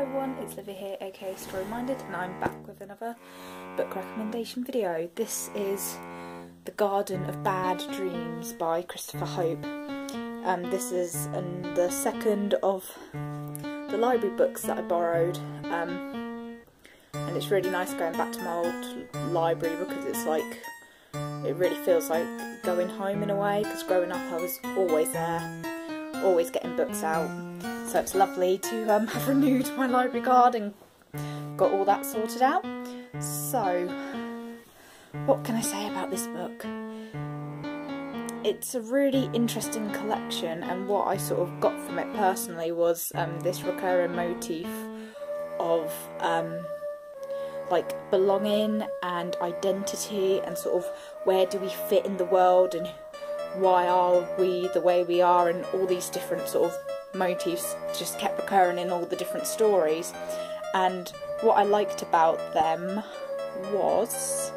everyone, it's Livy here, aka Story Minded, and I'm back with another book recommendation video. This is The Garden of Bad Dreams by Christopher Hope. This is the second of the library books that I borrowed, and it's really nice going back to my old library because it's like, it really feels like going home in a way, because growing up I was always there, always getting books out. So it's lovely to have renewed my library card and got all that sorted out. So, what can I say about this book? It's a really interesting collection, and what I sort of got from it personally was this recurring motif of like belonging and identity, and sort of where do we fit in the world, and why are we the way we are, and all these different sort of motifs just kept recurring in all the different stories. And what I liked about them was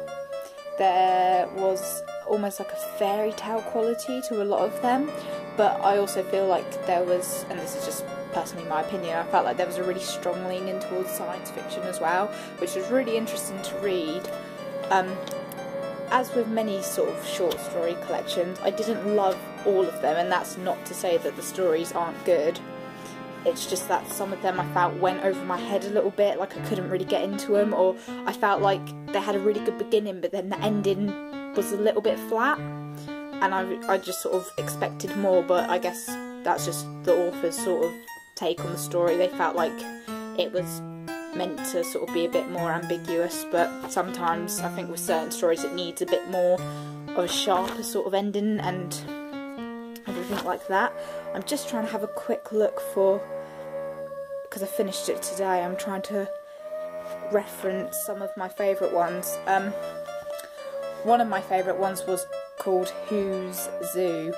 there was almost like a fairy tale quality to a lot of them, but I also feel like there was, and this is just personally my opinion, I felt like there was a really strong leaning towards science fiction as well, which was really interesting to read. As with many sort of short story collections, I didn't love all of them, and that's not to say that the stories aren't good. It's just that some of them I felt went over my head a little bit, like I couldn't really get into them, or I felt like they had a really good beginning but then the ending was a little bit flat, and I just sort of expected more, but I guess that's just the author's sort of take on the story. They felt like it was meant to sort of be a bit more ambiguous, but sometimes I think with certain stories it needs a bit more of a sharper sort of ending and everything like that. I'm just trying to have a quick look for, because I finished it today, I'm trying to reference some of my favourite ones. One of my favourite ones was called Who's Zoo,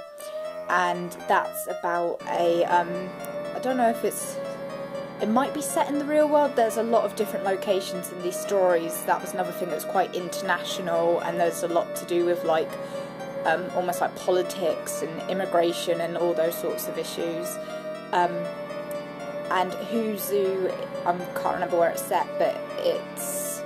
and that's about a, I don't know if it might be set in the real world. There's a lot of different locations in these stories. That was another thing that's quite international, and there's a lot to do with like almost like politics and immigration and all those sorts of issues. And Who's Zoo, I can't remember where it's set, but it's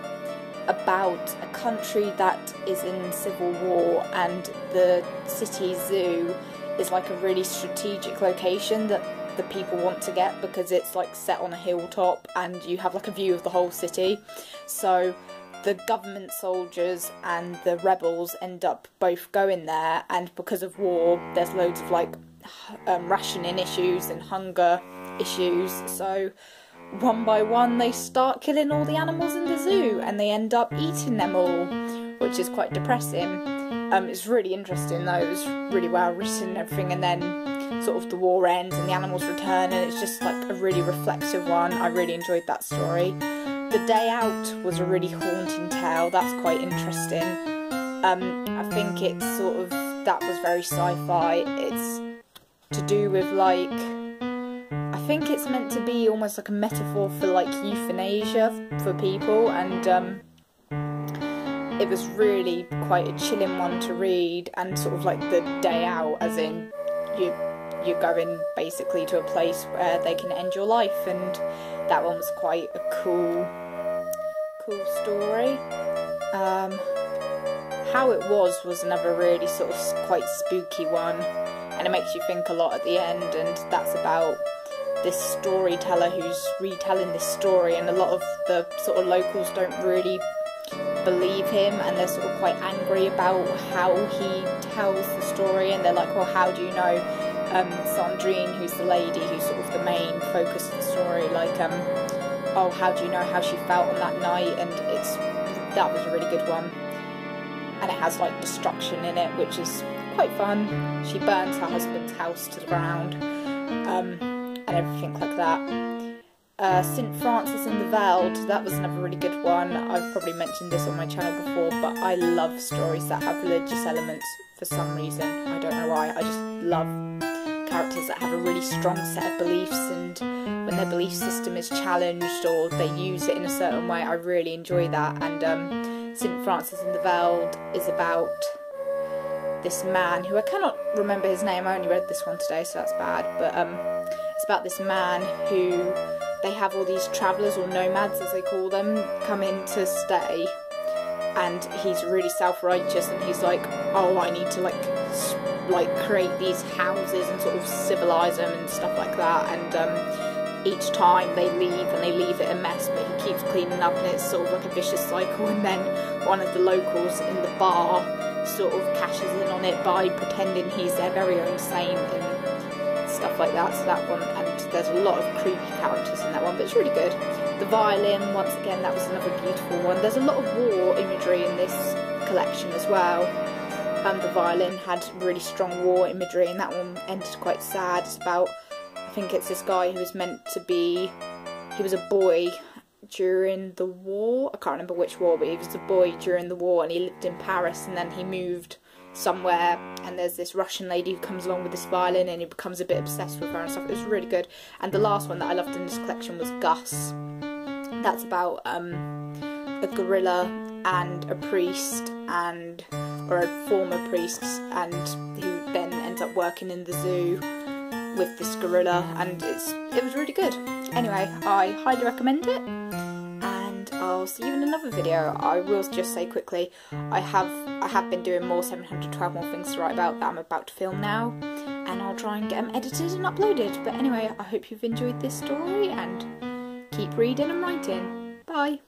about a country that is in civil war, and the city zoo is like a really strategic location that the people want to get because it's like set on a hilltop and you have like a view of the whole city. So the government soldiers and the rebels end up both going there, and because of war there's loads of like rationing issues and hunger issues, so one by one they start killing all the animals in the zoo and they end up eating them all, which is quite depressing. It's really interesting though, it was really well written and everything, and then sort of the war ends and the animals return, and it's just like a really reflective one. I really enjoyed that story. The Day Out was a really haunting tale, that's quite interesting. I think it's sort of, that was very sci-fi. It's to do with like, I think it's meant to be almost like a metaphor for like euthanasia for people, and it was really quite a chilling one to read, and sort of like the day out, as in you're going basically to a place where they can end your life, and that one was quite a cool story. How It Was another really sort of quite spooky one, and it makes you think a lot at the end, and that's about this storyteller who's retelling this story, and a lot of the sort of locals don't really believe him, and they're sort of quite angry about how he tells the story, and they're like, well, how do you know Sandrine, who's the lady who's sort of the main focus of the story, like oh, how do you know how she felt on that night? And that was a really good one, and it has like destruction in it, which is quite fun. She burns her husband's house to the ground, and everything like that. St. Francis and the Veld, that was another really good one. I've probably mentioned this on my channel before, but I love stories that have religious elements for some reason. I don't know why, I just love characters that have a really strong set of beliefs, and when their belief system is challenged or they use it in a certain way, I really enjoy that. And St. Francis and the Veld is about this man who, I cannot remember his name, I only read this one today so that's bad, but it's about this man who they have all these travellers, or nomads as they call them, come in to stay, and he's really self-righteous, and he's like, oh, I need to like create these houses and sort of civilise them and stuff like that, and each time they leave, and they leave it a mess, but he keeps cleaning up, and it's sort of like a vicious cycle. And then one of the locals in the bar sort of cashes in on it by pretending he's their very own saint and stuff like that. So that one, and there's a lot of creepy characters in that one, but it's really good. The violin, once again, that was another beautiful one. There's a lot of war imagery in this collection as well. The violin had really strong war imagery, and that one ended quite sad. It's about, I think it's this guy who was meant to be, he was a boy during the war, I can't remember which war, but he was a boy during the war, and he lived in Paris, and then he moved somewhere, and there's this Russian lady who comes along with this violin, and he becomes a bit obsessed with her and stuff. It was really good. And the last one that I loved in this collection was Gus. That's about a gorilla and a priest, and or a former priest, and who then ends up working in the zoo with this gorilla, and it was really good. Anyway, I highly recommend it, and I'll see you in another video. I will just say quickly, I have been doing more 712 more things to write about that I'm about to film now, and I'll try and get them edited and uploaded. But anyway, I hope you've enjoyed this story, and keep reading and writing. Bye!